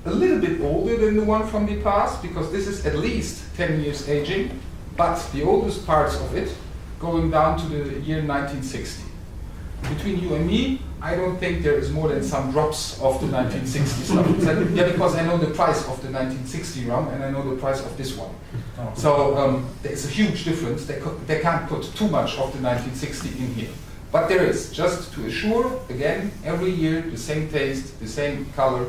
a little bit older than the one from the past, because this is at least 10 years aging, but the oldest parts of it going down to the year 1960. Between you and me, I don't think there is more than some drops of the 1960 stuff. Yeah, because I know the price of the 1960 rum and I know the price of this one. So there's a huge difference. They can't put too much of the 1960 in here. But there is, just to assure, again, every year the same taste, the same color,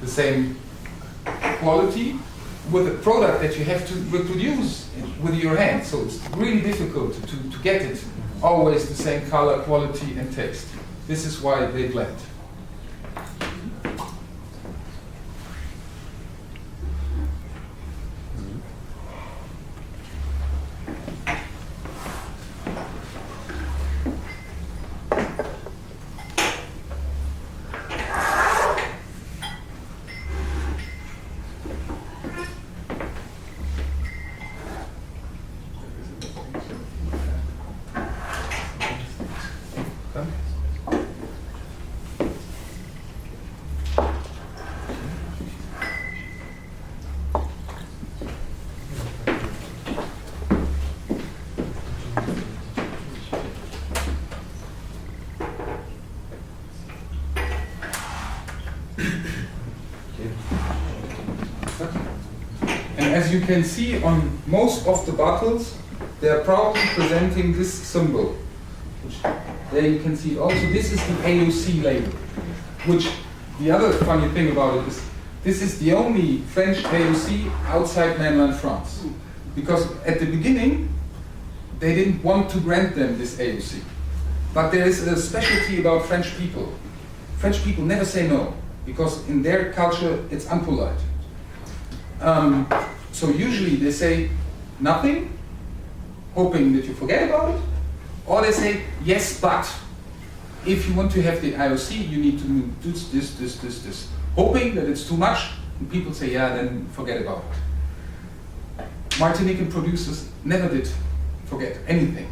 the same quality, with a product that you have to reproduce with your hands. So it's really difficult to get it always the same color, quality, and taste. This is why they blend. As you can see on most of the bottles, they are proudly presenting this symbol. There you can see also, this is the AOC label, which the other funny thing about it is, this is the only French AOC outside mainland France. Because at the beginning, they didn't want to grant them this AOC. But there is a specialty about French people. French people never say no, because in their culture, it's unpolite. So usually they say nothing, hoping that you forget about it, or they say yes, but if you want to have the IOC, you need to do this, hoping that it's too much, and people say yeah, then forget about it. Martinican producers never did forget anything.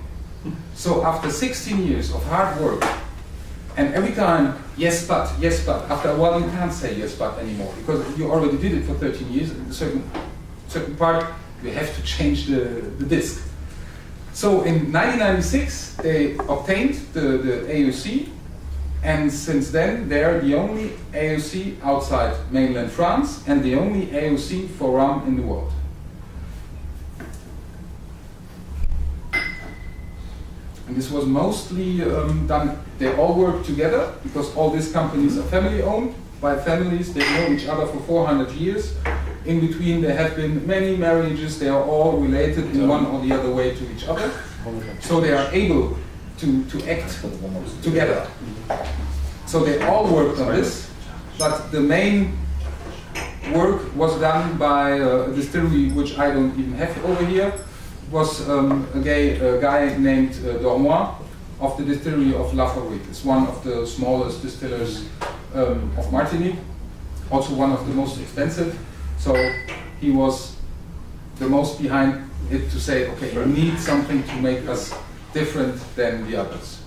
So after 16 years of hard work, and every time yes, but, after a while you can't say yes, but anymore, because you already did it for 13 years, and a certain part, you have to change the disc. So in 1996, they obtained the AOC, and since then, they're the only AOC outside mainland France, and the only AOC for rum in the world. And this was mostly done, they all work together, because all these companies are family owned by families, they know each other for 400 years. In between there have been many marriages, they are all related in one or the other way to each other. So they are able to act together. So they all worked on this, but the main work was done by a distillery which I don't even have over here. It was a guy named Dormois of the distillery of La Fabrique. It's one of the smallest distillers of Martinique, also one of the most expensive. So he was the most behind it to say, okay, you need something to make us different than the others.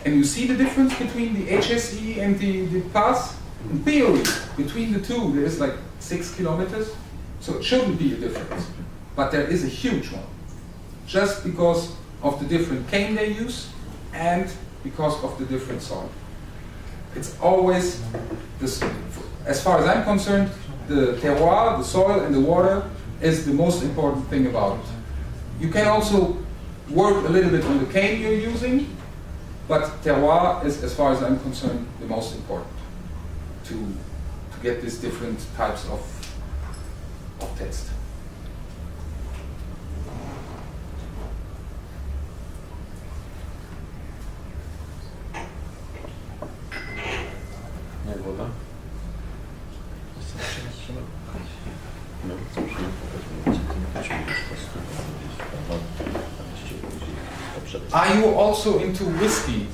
And you see the difference between the HSE and the pass? In theory, between the two, there is like 6 kilometers. So it shouldn't be a difference. But there is a huge one. Just because of the different cane they use and because of the different soil. It's always this. As far as I'm concerned, the terroir, the soil and the water is the most important thing about it. You can also work a little bit on the cane you're using, but terroir is, as far as I'm concerned, the most important to get these different types of taste. Are you also into whiskey?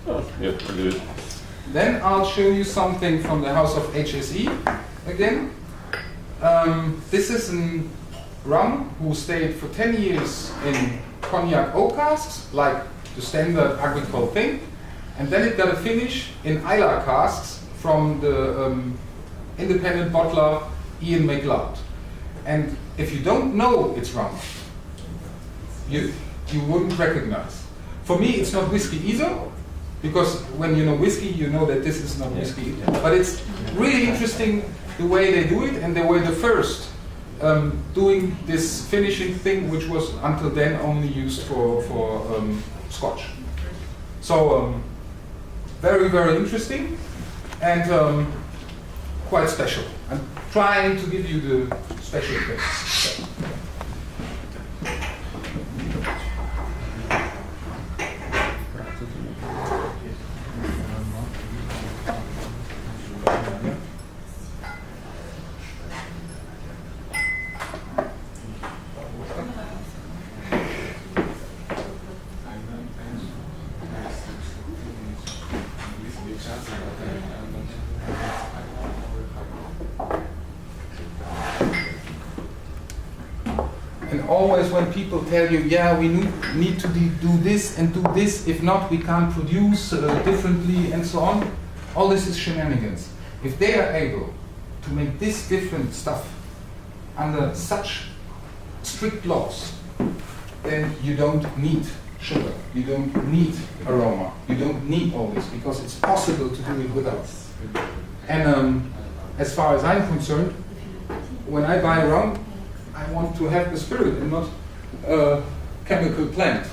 Oh, yeah, I do. Then I'll show you something from the house of HSE again. This is a rum who stayed for 10 years in cognac oak casks, like the standard Agricole thing. And then it got a finish in Islay casks from the independent bottler Ian MacLeod. And if you don't know it's rum, you wouldn't recognize. For me, it's not whiskey either, because when you know whiskey, you know that this is not whiskey. But it's really interesting the way they do it, and they were the first doing this finishing thing, which was until then only used for Scotch. So very, very interesting and quite special. I'm trying to give you the special taste. Always when people tell you, yeah, we need to do this and do this, if not we can't produce differently and so on, all this is shenanigans. If they are able to make this different stuff under such strict laws, then you don't need sugar, you don't need aroma, you don't need all this, because it's possible to do it without. And as far as I'm concerned, when I buy rum, I want to have the spirit and not a chemical plant.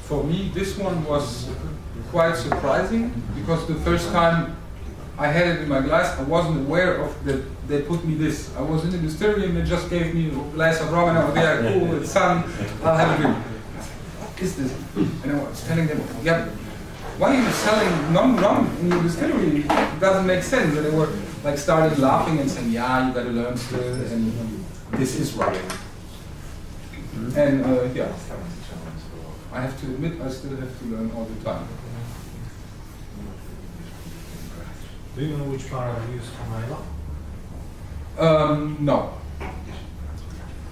For me, this one was quite surprising, because the first time I had it in my glass, I wasn't aware of that they put me this. I was in the distillery and they just gave me a glass of rum and I was there, cool, it's sun, I'll have a drink. What is this? And I was telling them, yeah, why are you selling non-rum in your distillery? It doesn't make sense. And they were like started laughing and saying, yeah, you gotta learn still, and this is rum. And yeah. I have to admit, I still have to learn all the time. Do you know which barrel you use for Islay? No.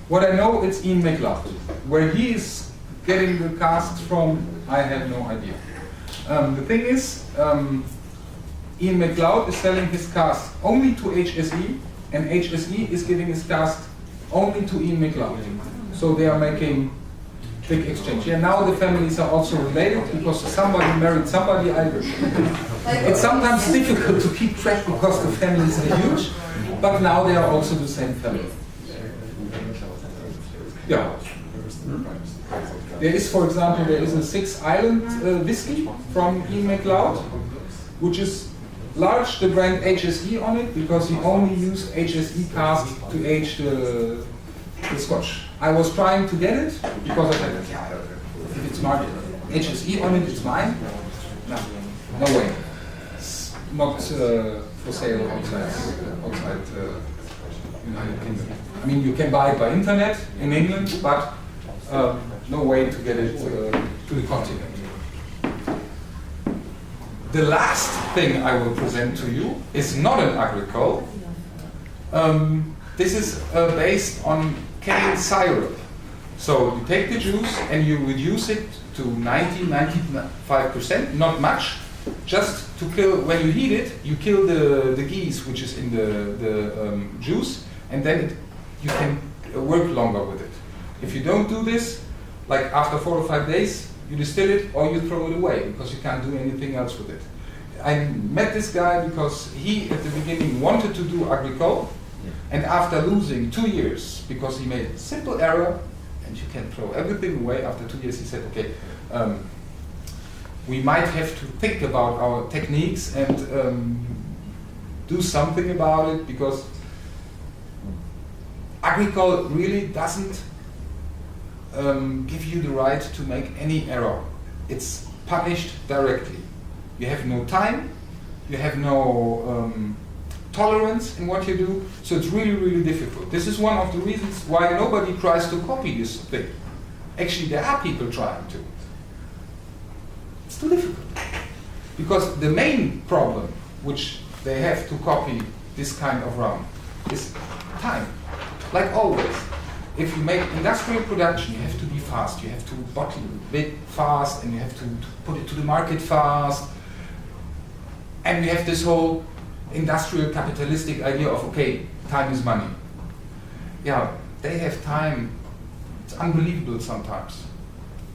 What I know, it's Ian MacLeod. Where he is getting the casks from, I have no idea. The thing is, Ian MacLeod is selling his casks only to HSE, and HSE is giving his casks only to Ian MacLeod. So they are making big exchange. Yeah, now the families are also related because somebody married somebody Irish. It's sometimes difficult to keep track because the families are huge, but now they are also the same family. Yeah. There is, for example, there is a 6 Island whiskey from Ian MacLeod, which is large, the brand HSE on it, because he only used HSE cask to age the Scotch. I was trying to get it because I said, yeah, if it's marked HSE on it, it's mine. No way. It's not for sale outside United Kingdom. I mean, you can buy it by internet in England, but no way to get it to the continent. The last thing I will present to you is not an Agricole. This is based on cane syrup. So you take the juice and you reduce it to 90–95%, not much, just to kill, when you heat it, you kill the geese which is in the juice, and then you can work longer with it. If you don't do this, like after 4 or 5 days, you distill it or you throw it away because you can't do anything else with it. I met this guy because he at the beginning wanted to do Agricole, and after losing 2 years, because he made a simple error, and you can throw everything away, after 2 years he said, okay, we might have to think about our techniques and do something about it, because Agricole really doesn't give you the right to make any error. It's punished directly. You have no time, you have no tolerance in what you do, so it's really, really difficult. This is one of the reasons why nobody tries to copy this thing. Actually, there are people trying to. It's too difficult. Because the main problem which they have to copy this kind of rum is time. Like always. If you make industrial production, you have to be fast. You have to bottle it fast, and you have to put it to the market fast. And we have this whole industrial capitalistic idea of, okay, time is money. Yeah, they have time. It's unbelievable sometimes.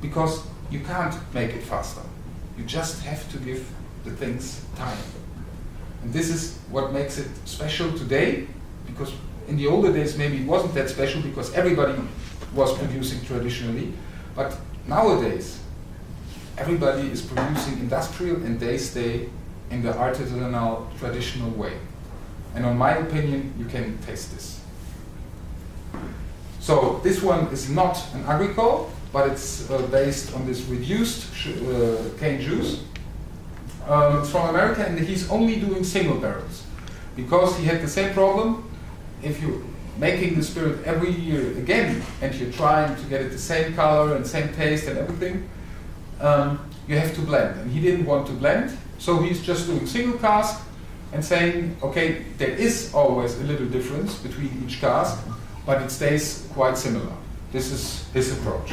Because you can't make it faster. You just have to give the things time. And this is what makes it special today, because in the older days maybe it wasn't that special because everybody was producing traditionally, but nowadays everybody is producing industrial and they stay in the artisanal traditional way. And in my opinion, you can taste this. So this one is not an Agricole, but it's based on this reduced cane juice. It's from America, and he's only doing single barrels because he had the same problem. If you're making the spirit every year again and you're trying to get it the same color and same taste and everything, you have to blend. And he didn't want to blend, so he's just doing single cask and saying, okay, there is always a little difference between each cask, but it stays quite similar. This is his approach.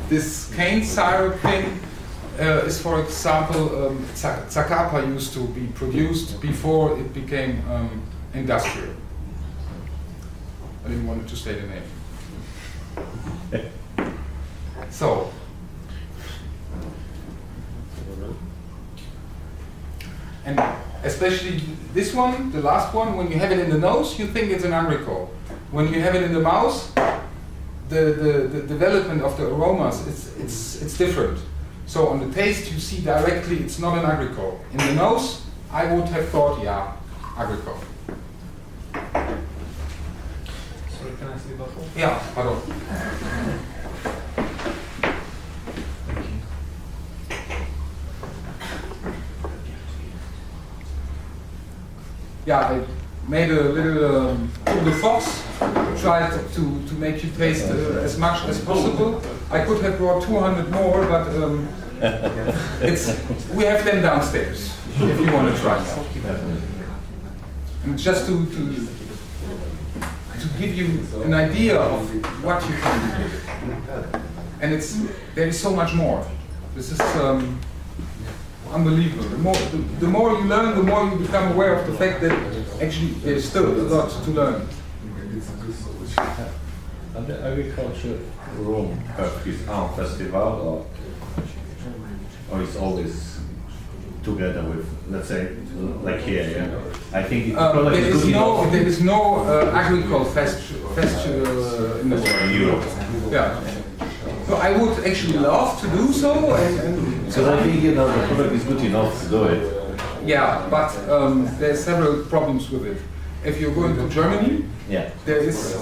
This cane syrup thing is, for example, Zacapa used to be produced before it became industrial. I didn't want to say the name. So, and especially this one, the last one, when you have it in the nose, you think it's an Agricole. When you have it in the mouth, the development of the aromas, it's different. So on the taste you see directly it's not an Agricole. In the nose, I would have thought, yeah, Agricole. Sorry, can I see the bottle? Yeah, pardon. Yeah, I made a little tour de force, tried to make you taste as much as possible. I could have brought 200 more, but we have them downstairs if you want to try them. And just to give you an idea of what you can do with it. And there is so much more. This is unbelievable. The more you learn, the more you become aware of the fact that actually there's still a lot to learn. And the agriculture room have his own festival, or it's always together with, let's say, like here, yeah? I think there is no Agricole festival in the world. in Europe. Yeah. So I would actually love to do so, Because I think the product is good enough to do it. Yeah, but there's several problems with it. If you're going to Germany, Yeah. there is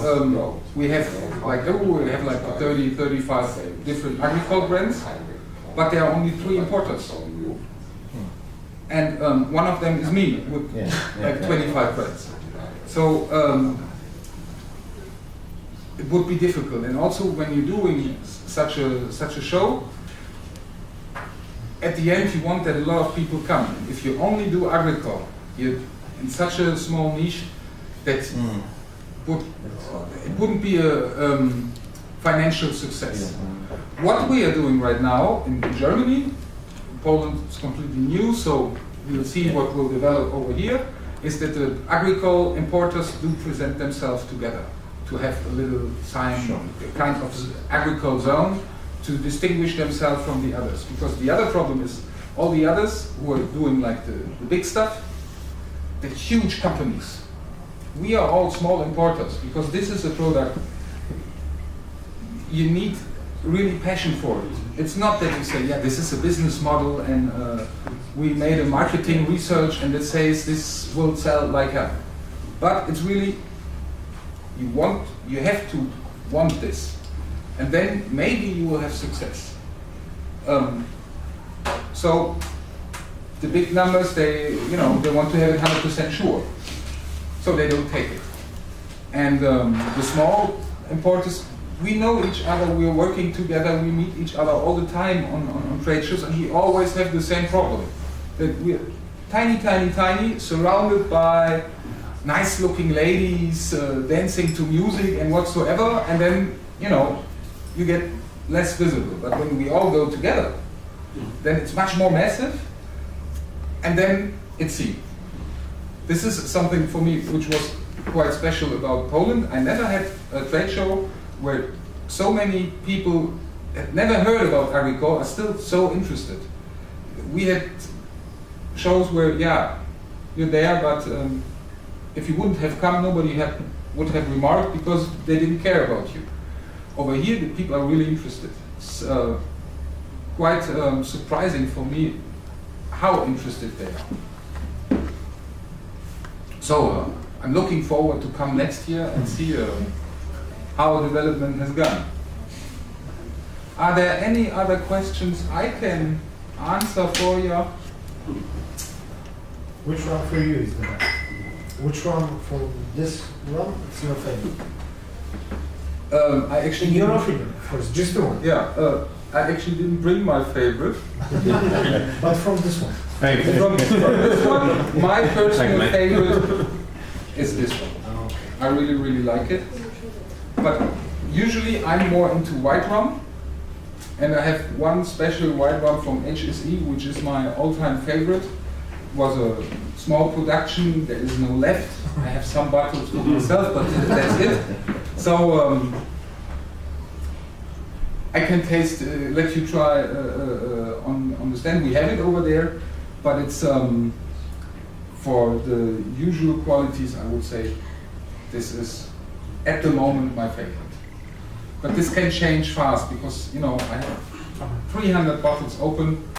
we have like 30, 35 different Agricole brands, but there are only 3 importers. And one of them is me with 25 brands. So it would be difficult. And also when you're doing such a show, at the end you want that a lot of people come. And if you only do Agricole, you're in such a small niche that it wouldn't be a financial success. What we are doing right now in Germany, Poland is completely new, so we'll see what will develop over here, is that the Agricole importers do present themselves together to have a little sign, a kind of Agricole zone, to distinguish themselves from the others. Because the other problem is all the others who are doing like the big stuff, the huge companies. We are all small importers because this is a product you need really passion for it. It's not that you say, yeah, this is a business model and we made a marketing research and it says this will sell like a. But it's really, you have to want this. And then maybe you will have success. So the big numbers, they want to have it 100% sure. So they don't take it. And the small importers, we know each other, we are working together, we meet each other all the time on trade shows, and we always have the same problem. That we're tiny, surrounded by nice looking ladies, dancing to music and whatsoever, and then, you get less visible. But when we all go together, then it's much more massive, and then it's seen. This is something for me which was quite special about Poland. I never had a trade show where so many people had never heard about Agricole are still so interested. We had shows where, yeah, you're there, but if you wouldn't have come, nobody would have remarked because they didn't care about you. Over here, the people are really interested. It's quite surprising for me how interested they are. So I'm looking forward to come next year and see how development has gone. Are there any other questions I can answer for you? Which one for you is the best? Which one from this one is your favorite? I actually In your opinion, first, just the one. Yeah, I actually didn't bring my favorite. But from this one. From this one, my personal favorite is this one. Okay. I really like it. But usually I'm more into white rum, and I have one special white rum from HSE, which is my all-time favorite. It was a small production, there is no left. I have some bottles for myself, but that's it. So I can taste, let you try on the stand. We have it over there, but it's for the usual qualities, I would say this is at the moment my favorite. But this can change fast because I have 300 bottles open